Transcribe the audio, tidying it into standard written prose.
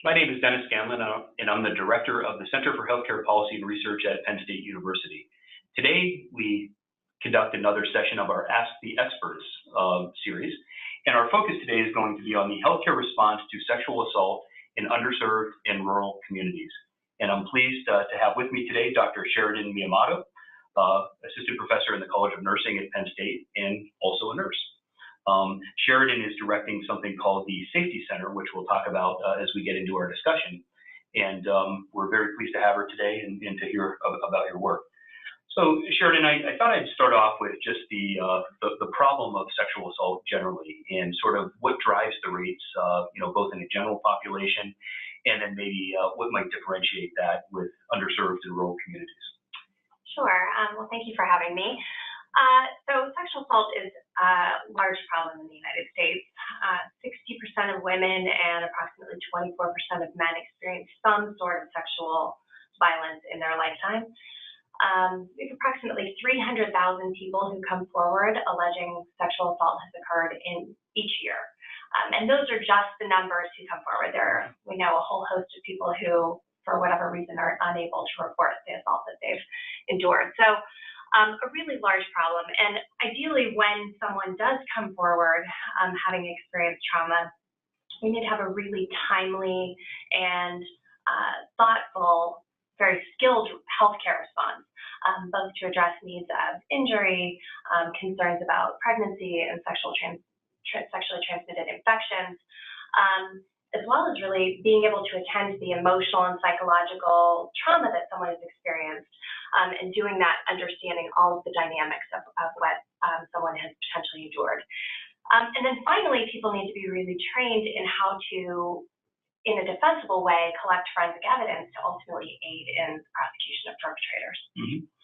My name is Dennis Scanlon, and I'm the Director of the Center for Healthcare Policy and Research at Penn State University. Today, we conduct another session of our Ask the Experts series, and our focus today is going to be on the healthcare response to sexual assault in underserved and rural communities. And I'm pleased to have with me today Dr. Sheridan Miyamoto, Assistant Professor in the College of Nursing at Penn State and also a nurse. Sheridan is directing something called the Safety Center, which we'll talk about as we get into our discussion. And we're very pleased to have her today and to hear about your work. So Sheridan, I thought I'd start off with just the problem of sexual assault generally and sort of what drives the rates, both in the general population and then maybe what might differentiate that with underserved and rural communities. Sure. Well, thank you for having me. So sexual assault is a large problem in the United States. 60% of women and approximately 24% of men experience some sort of sexual violence in their lifetime. We have approximately 300,000 people who come forward alleging sexual assault has occurred in each year. And those are just the numbers who come forward. We know a whole host of people who, for whatever reason, are unable to report the assault that they've endured. So a really large problem. And ideally, when someone does come forward having experienced trauma, we need to have a really timely and thoughtful, very skilled healthcare response, both to address needs of injury, concerns about pregnancy and sexually transmitted infections, as well as really being able to attend to the emotional and psychological trauma that someone has experienced, and doing that, understanding all of the dynamics of what someone has potentially endured. And then finally, people need to be really trained in how to, in a defensible way, collect forensic evidence to ultimately aid in the prosecution of perpetrators. Mm-hmm.